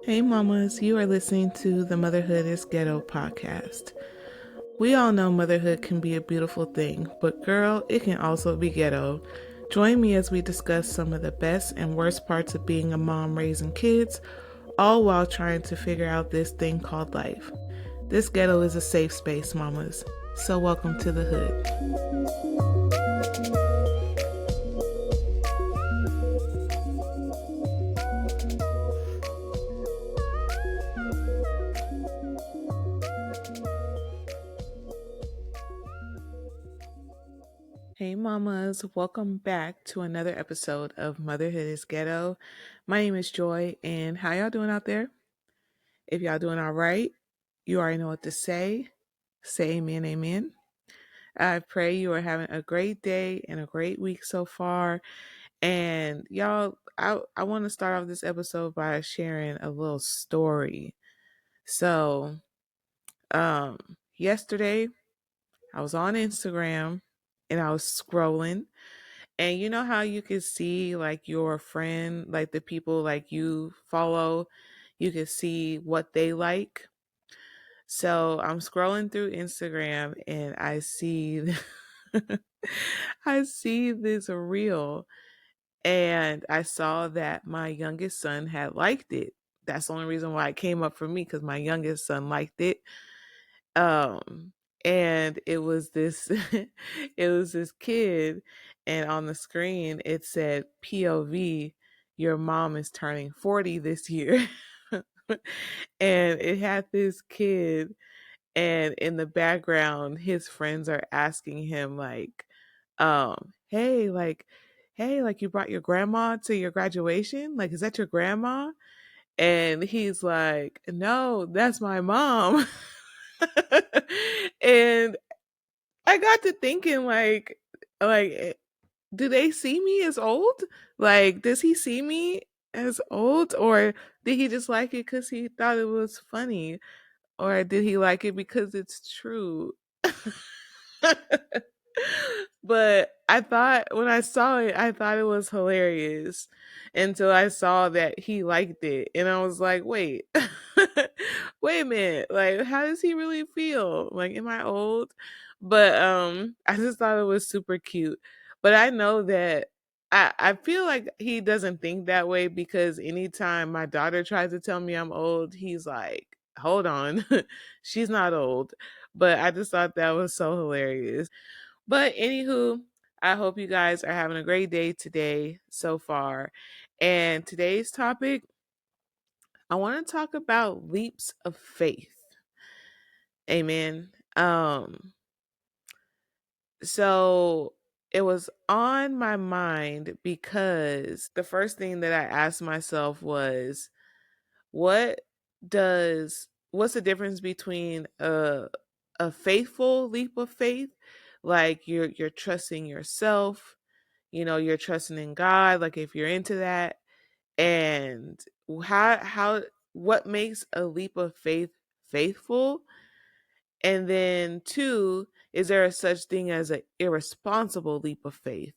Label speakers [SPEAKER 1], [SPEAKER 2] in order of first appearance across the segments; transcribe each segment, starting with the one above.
[SPEAKER 1] Hey mamas, you are listening to the Motherhood is Ghetto podcast. We all know motherhood can be a beautiful thing, but girl, it can also be ghetto. Join me as we discuss some of the best and worst parts of being a mom raising kids, all while trying to figure out this thing called life. This ghetto is a safe space, mamas. So welcome to the hood. Hey mamas, welcome back to another episode of Motherhood is Ghetto. My name is Joy, and how y'all doing out there? If y'all doing all right, you already know what to say. Say amen, amen. I pray you are having a great day and a great week so far. And y'all, I want to start off this episode by sharing a little story. So, yesterday I was on Instagram and I was scrolling. And you know how you can see like your friend, like the people like you follow, you can see what they like. So I'm scrolling through Instagram and I see I see this reel and I saw that my youngest son had liked it. That's the only reason why it came up for me, because my youngest son liked it. Um and it was this it was this kid, and on the screen it said POV, your mom is turning 40 this year. And it had this kid, and in the background his friends are asking him like, hey, like you brought your grandma to your graduation, like is that your grandma? And he's like, no, that's my mom. And I got to thinking like do they see me as old? Like does he see me as old, or did he just like it cuz he thought it was funny, or did he like it because it's true? But I thought when I saw it, I thought it was hilarious until I saw that he liked it. And I was like, wait, wait a minute. Like, how does he really feel? Like, am I old? But I just thought it was super cute. But I know that I feel like he doesn't think that way, because anytime my daughter tries to tell me I'm old, he's like, hold on, she's not old. But I just thought that was so hilarious. But anywho, I hope you guys are having a great day today so far. And today's topic, I want to talk about leaps of faith. Amen. So it was on my mind because the first thing that I asked myself was, what what's the difference between a faithful leap of faith, like you're trusting yourself, you're trusting in God, like if you're into that, and how what makes a leap of faith faithful? And then two, is there a such thing as an irresponsible leap of faith?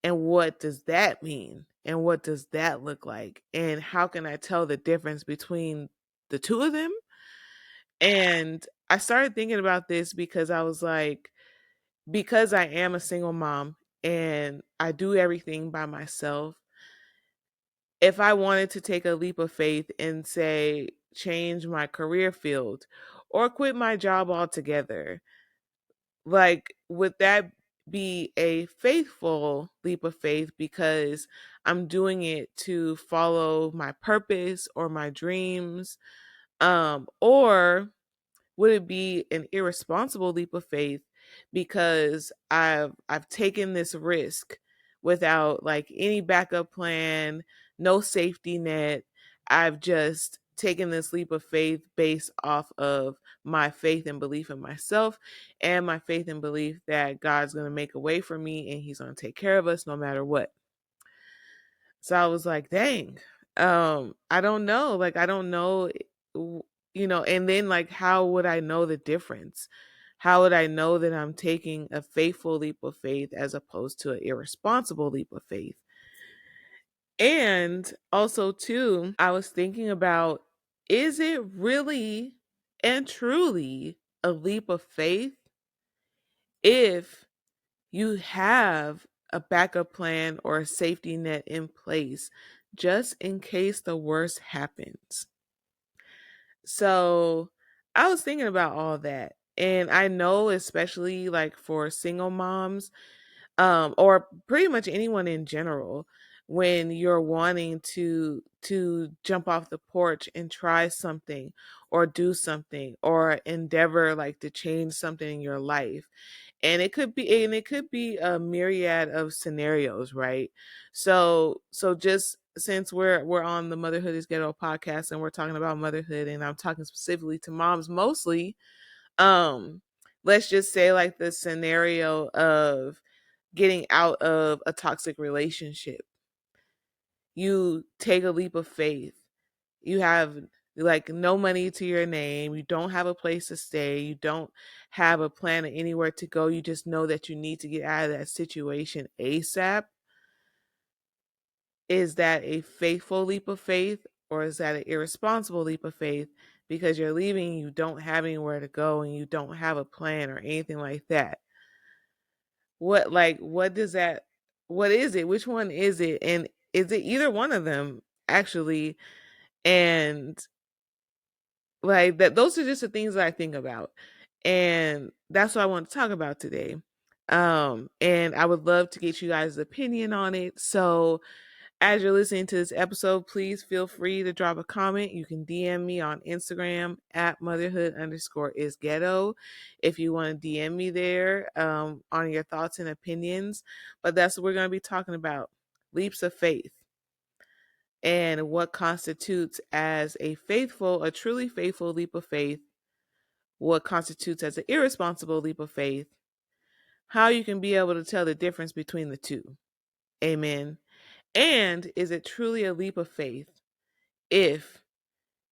[SPEAKER 1] And what does that mean? And what does that look like? And how can I tell the difference between the two of them? And I started thinking about this because I was like, because I am a single mom and I do everything by myself, if I wanted to take a leap of faith and say, change my career field or quit my job altogether, like, would that be a faithful leap of faith because I'm doing it to follow my purpose or my dreams? Or would it be an irresponsible leap of faith because I've taken this risk without like any backup plan, no safety net. I've just taken this leap of faith based off of my faith and belief in myself, and my faith and belief that God's going to make a way for me and he's going to take care of us no matter what. So I was like, dang, I don't know. Like, I don't know, and then like, how would I know the difference? How would I know that I'm taking a faithful leap of faith as opposed to an irresponsible leap of faith? And also, too, I was thinking about is it really and truly a leap of faith if you have a backup plan or a safety net in place just in case the worst happens? So I was thinking about all that. And I know, especially like for single moms, or pretty much anyone in general, when you're wanting to jump off the porch and try something or do something or endeavor like to change something in your life, and it could be a myriad of scenarios, right? So just since we're on the Motherhood is Ghetto podcast and we're talking about motherhood, and I'm talking specifically to moms mostly, um let's just say like the scenario of getting out of a toxic relationship. You take a leap of faith. You have like no money to your name. You don't have a place to stay. You don't have a plan of anywhere to go. You just know that you need to get out of that situation ASAP. Is that a faithful leap of faith, or is that an irresponsible leap of faith because you're leaving, you don't have anywhere to go, and you don't have a plan or anything like that? What does that, what is it? Which one is it? And is it either one of them actually? And like that, those are just the things that I think about. And that's what I want to talk about today. And I would love to get you guys' opinion on it. So as you're listening to this episode, please feel free to drop a comment. You can DM me on Instagram at motherhood_is_ghetto if you want to DM me there, on your thoughts and opinions. But that's what we're going to be talking about: leaps of faith, and what constitutes as a truly faithful leap of faith, what constitutes as an irresponsible leap of faith, how you can be able to tell the difference between the two. Amen. And is it truly a leap of faith if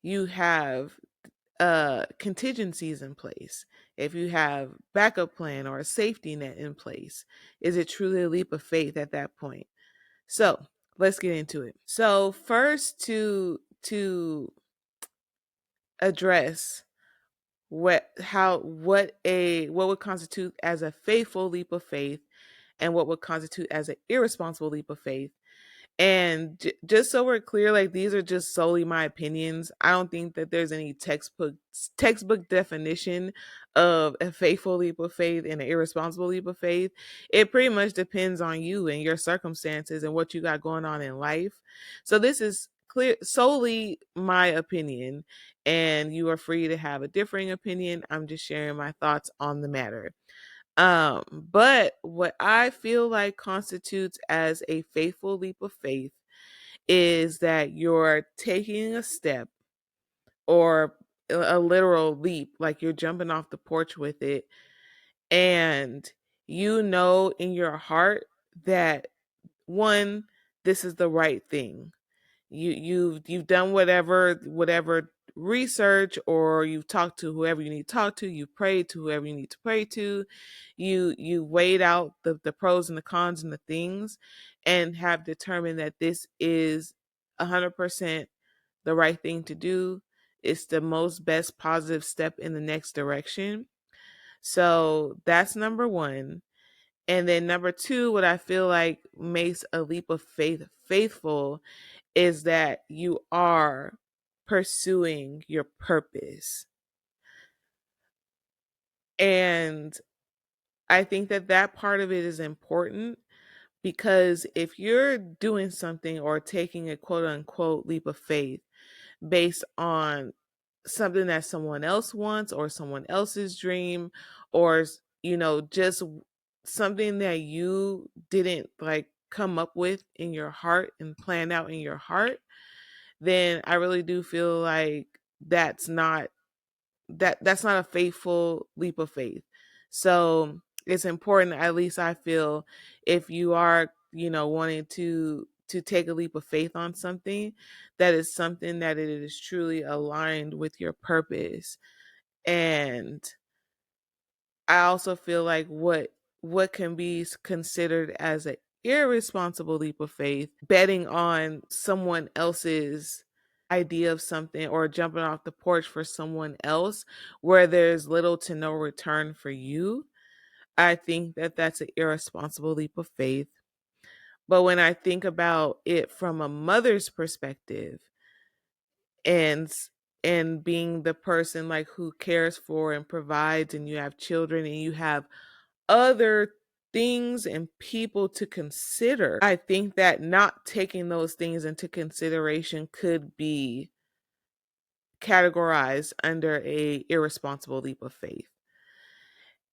[SPEAKER 1] you have contingencies in place, if you have backup plan or a safety net in place? Is it truly a leap of faith at that point? So let's get into it. So first, to address what would constitute as a faithful leap of faith and what would constitute as an irresponsible leap of faith. And just so we're clear, like, these are just solely my opinions. I don't think that there's any textbook definition of a faithful leap of faith and an irresponsible leap of faith. It pretty much depends on you and your circumstances and what you got going on in life. So this is clear solely my opinion, and you are free to have a differing opinion. I'm just sharing my thoughts on the matter. But what I feel like constitutes as a faithful leap of faith is that you're taking a step, or a literal leap, like you're jumping off the porch with it, and you know in your heart that, one, this is the right thing. You've done whatever research, or you've talked to whoever you need to talk to, you prayed to whoever you need to pray to, you weighed out the pros and the cons and the things, and have determined that this is 100% the right thing to do. It's the most best positive step in the next direction. So that's number one. And then number two, what I feel like makes a leap of faith faithful is that you are pursuing your purpose. And I think that that part of it is important, because if you're doing something or taking a quote unquote leap of faith based on something that someone else wants, or someone else's dream, or just something that you didn't like come up with in your heart and plan out in your heart, then I really do feel like that's not a faithful leap of faith. So it's important, at least I feel, if you are, wanting to take a leap of faith on something, that is something that it is truly aligned with your purpose. And I also feel like what can be considered as an irresponsible leap of faith, betting on someone else's idea of something or jumping off the porch for someone else where there's little to no return for you, I think that that's an irresponsible leap of faith. But when I think about it from a mother's perspective, and and being the person like who cares for and provides, and you have children and you have other things and people to consider, I think that not taking those things into consideration could be categorized under a irresponsible leap of faith.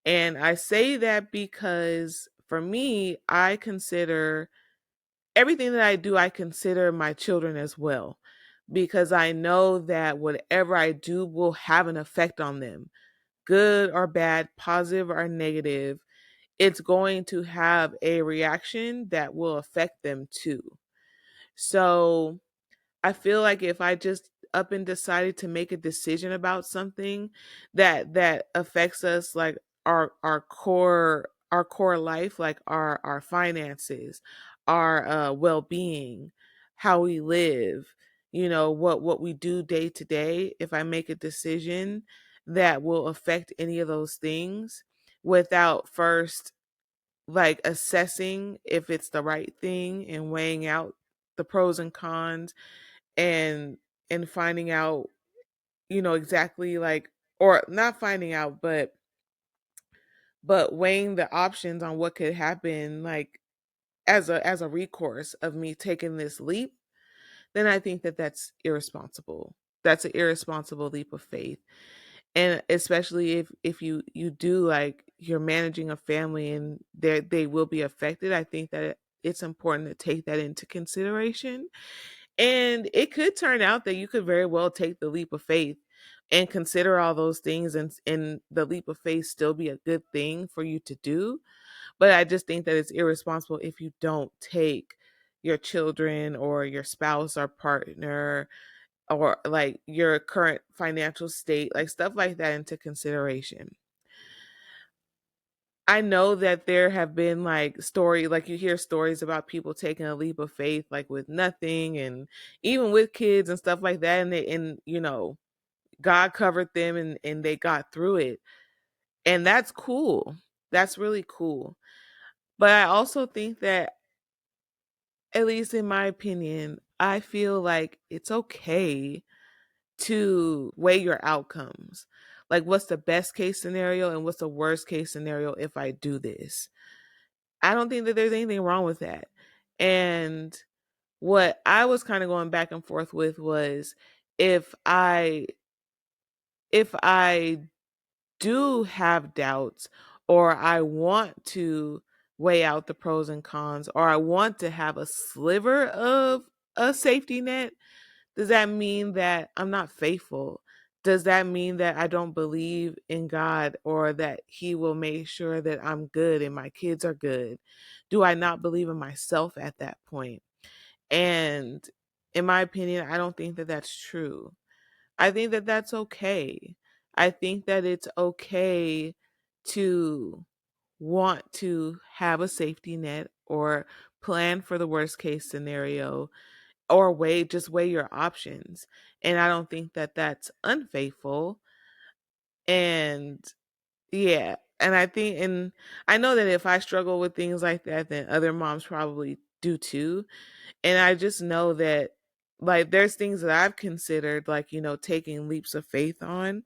[SPEAKER 1] And I say that because for me, I consider everything that I do, I consider my children as well, because I know that whatever I do will have an effect on them, good or bad, positive or negative. It's going to have a reaction that will affect them too. So I feel like if I just up and decided to make a decision about something that affects us, like our core life, like our finances, our well-being, how we live, what we do day to day, if I make a decision that will affect any of those things without first like assessing if it's the right thing and weighing out the pros and cons, and finding out, exactly, like, or not finding out, but weighing the options on what could happen, like as a recourse of me taking this leap, then I think that that's irresponsible. That's an irresponsible leap of faith. And especially if you do, like, you're managing a family and they will be affected, I think that it's important to take that into consideration. And it could turn out that you could very well take the leap of faith and consider all those things, and the leap of faith still be a good thing for you to do. But I just think that it's irresponsible if you don't take your children or your spouse or partner or like your current financial state, like stuff like that, into consideration. I know that there have been like you hear stories about people taking a leap of faith like with nothing, and even with kids and stuff like that, and God covered them, and they got through it. And that's cool. That's really cool. But I also think that, at least in my opinion, I feel like it's okay to weigh your outcomes. Like, what's the best case scenario and what's the worst case scenario if I do this? I don't think that there's anything wrong with that. And what I was kind of going back and forth with was, if I if I do have doubts, or I want to weigh out the pros and cons, or I want to have a sliver of a safety net, does that mean that I'm not faithful? Does that mean that I don't believe in God, or that He will make sure that I'm good and my kids are good? Do I not believe in myself at that point? And in my opinion, I don't think that that's true. I think that that's okay. I think that it's okay to want to have a safety net, or plan for the worst case scenario, or weigh your options. And I don't think that that's unfaithful. And yeah, and I know that if I struggle with things like that, then other moms probably do too. And I just know that, like, there's things that I've considered, like, taking leaps of faith on,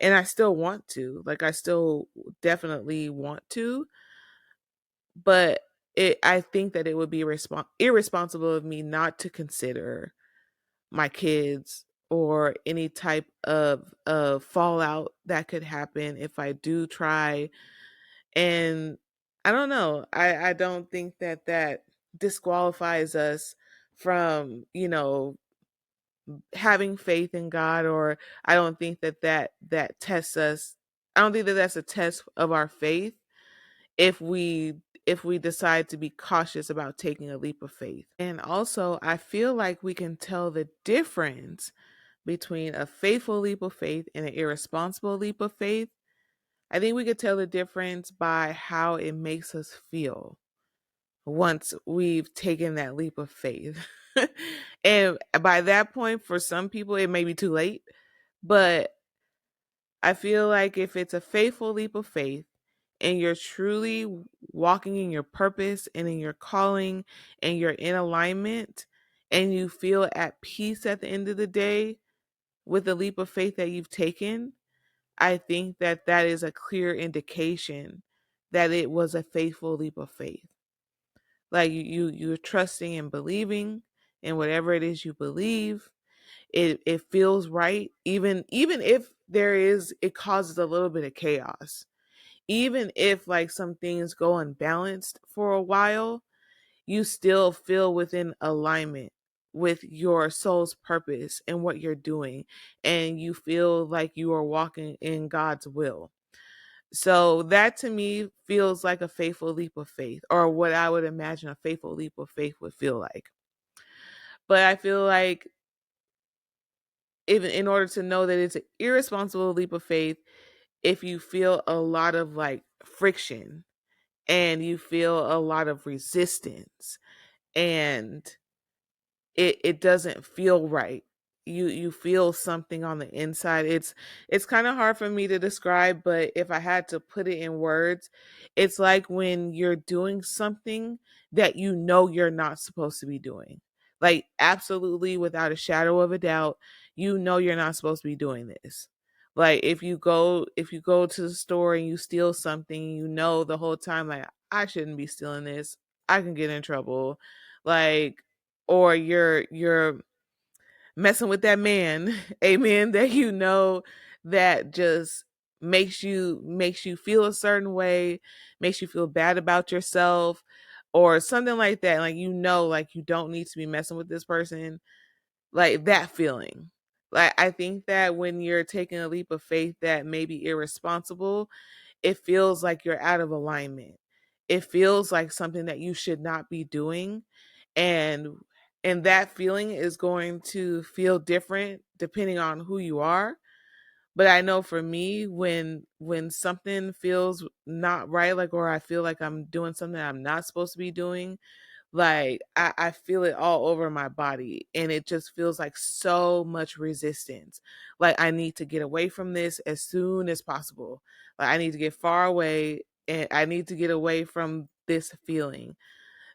[SPEAKER 1] and I still want to. Like, I still definitely want to, but I think that it would be irresponsible of me not to consider my kids, or any type of fallout that could happen if I do try. And I don't know. I don't think that that disqualifies us from, having faith in God, or I don't think that that tests us. I don't think that that's a test of our faith if we decide to be cautious about taking a leap of faith. And also, I feel like we can tell the difference between a faithful leap of faith and an irresponsible leap of faith. I think we could tell the difference by how it makes us feel once we've taken that leap of faith. And by that point, for some people, it may be too late. But I feel like if it's a faithful leap of faith and you're truly walking in your purpose and in your calling and you're in alignment and you feel at peace at the end of the day with the leap of faith that you've taken, I think that that is a clear indication that it was a faithful leap of faith. Like you're trusting and believing in whatever it is you believe. It feels right, even if it causes a little bit of chaos. Even if like some things go unbalanced for a while, you still feel within alignment with your soul's purpose and what you're doing, and you feel like you are walking in God's will. So that to me feels like a faithful leap of faith, or what I would imagine a faithful leap of faith would feel like. But I feel like even in order to know that it's an irresponsible leap of faith, if you feel a lot of like friction and you feel a lot of resistance and it doesn't feel right. You feel something on the inside. It's kind of hard for me to describe, but if I had to put it in words, it's like when you're doing something that you know you're not supposed to be doing. Like absolutely without a shadow of a doubt, you know you're not supposed to be doing this. Like if you go to the store and you steal something, you know the whole time like I shouldn't be stealing this. I can get in trouble. Like or you're messing with that man, amen, that you know that just makes you feel a certain way, makes you feel bad about yourself or something like that. Like you know like you don't need to be messing with this person. Like that feeling. Like I think that when you're taking a leap of faith that may be irresponsible, it feels like you're out of alignment. It feels like something that you should not be doing. And and that feeling is going to feel different depending on who you are. But I know for me, when something feels not right, like or I feel like I'm doing something I'm not supposed to be doing, like I feel it all over my body and it just feels like so much resistance. Like I need to get away from this as soon as possible. Like I need to get far away and I need to get away from this feeling.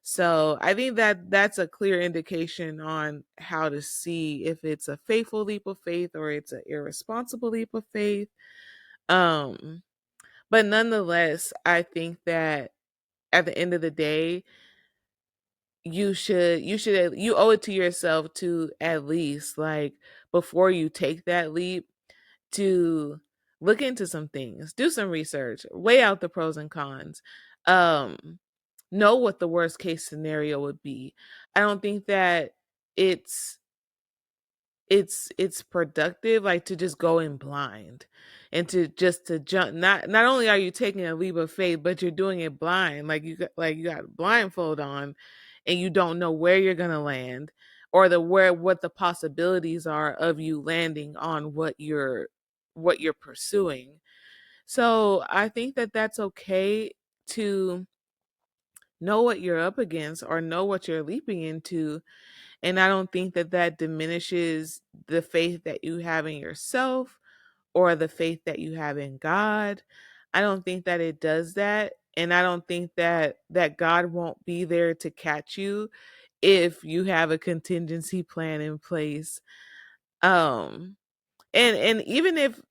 [SPEAKER 1] So I think that that's a clear indication on how to see if it's a faithful leap of faith or it's an irresponsible leap of faith. Um, but nonetheless, I think that at the end of the day, you owe it to yourself to at least like before you take that leap to look into some things, do some research, weigh out the pros and cons. Um know what the worst case scenario would be. I don't think that it's it's productive like to just go in blind and to jump. Not only are you taking a leap of faith, but you're doing it blind. Like you got a blindfold on and you don't know where you're going to land or the where what the possibilities are of you landing on what you're pursuing. So I think that that's okay to know what you're up against or know what you're leaping into. And I don't think that that diminishes the faith that you have in yourself or the faith that you have in God. I don't think that it does that. And I don't think that God won't be there to catch you if you have a contingency plan in place. Um and even if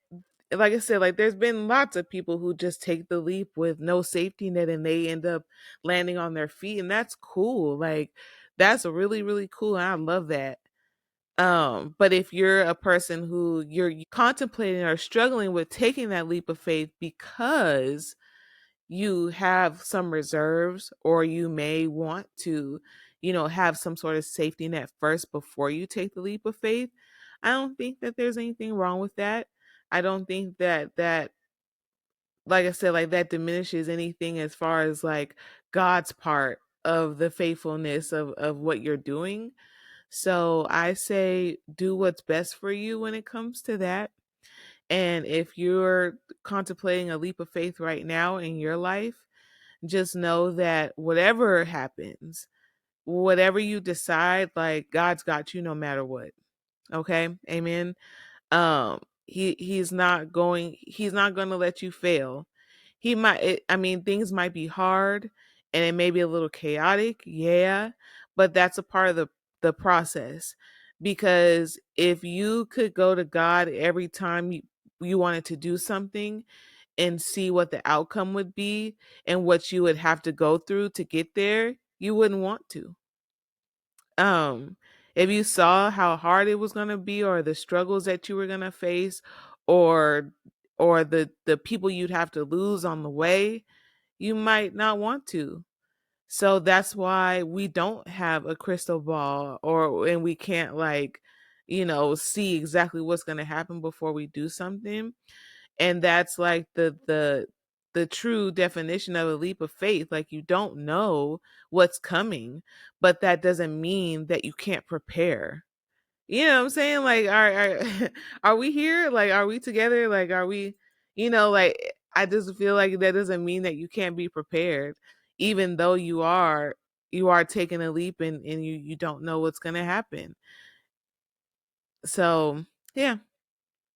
[SPEAKER 1] like I said, like there's been lots of people who just take the leap with no safety net and they end up landing on their feet and that's cool. Like that's really really cool and I love that. But if you're a person who you're contemplating or struggling with taking that leap of faith because you have some reserves or you may want to, have some sort of safety net first before you take the leap of faith, I don't think that there's anything wrong with that. I don't think that like I said, like that diminishes anything as far as like God's part of the faithfulness of what you're doing. So I say do what's best for you when it comes to that. And if you're contemplating a leap of faith right now in your life, just know that whatever happens, whatever you decide, like God's got you no matter what. Okay? Amen. He's not going to let you fail. I mean, things might be hard and it may be a little chaotic, yeah, but that's a part of the process. Because if you could go to God every time you wanted to do something and see what the outcome would be and what you would have to go through to get there, you wouldn't want to. Um, if you saw how hard it was going to be, or the struggles that you were going to face, or the people you'd have to lose on the way, you might not want to. So that's why we don't have a crystal ball, and we can't, like, see exactly what's going to happen before we do something. And that's like the true definition of a leap of faith. Like, you don't know what's coming, but that doesn't mean that you can't prepare. You know what I'm saying? Like, are we here? Like, are we together? Like, are we, like, I just feel like that doesn't mean that you can't be prepared, even though you are taking a leap, and you don't know what's gonna happen. So yeah.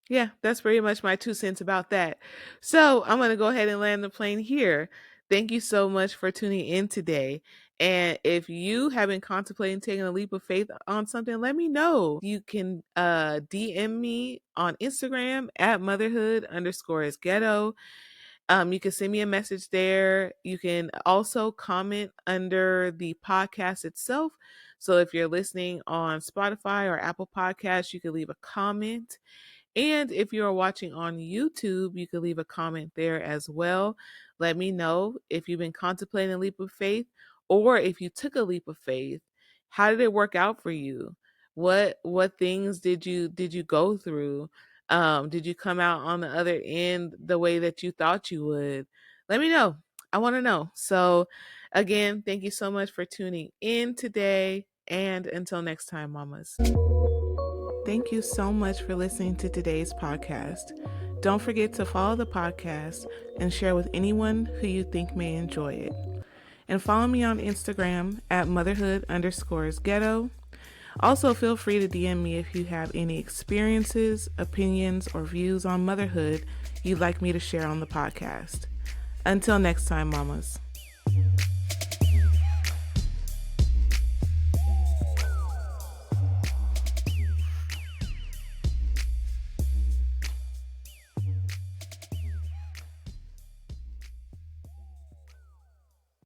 [SPEAKER 1] Yeah, that's pretty much my 2 cents about that. So I'm going to go ahead and land the plane here. Thank you so much for tuning in today. And if you have been contemplating taking a leap of faith on something, let me know. You can DM me on Instagram at motherhood_is ghetto. You can send me a message there. You can also comment under the podcast itself. So if you're listening on Spotify or Apple Podcasts, you can leave a comment. And if you're watching on YouTube, you can leave a comment there as well. Let me know if you've been contemplating a leap of faith, or if you took a leap of faith. How did it work out for you? What things did you go through? Did you come out on the other end the way that you thought you would? Let me know. I want to know. So again, thank you so much for tuning in today. And until next time, mamas. Thank you so much for listening to today's podcast. Don't forget to follow the podcast and share with anyone who you think may enjoy it. And follow me on Instagram at motherhood_is ghetto. Also, feel free to DM me if you have any experiences, opinions, or views on motherhood you'd like me to share on the podcast. Until next time, mamas.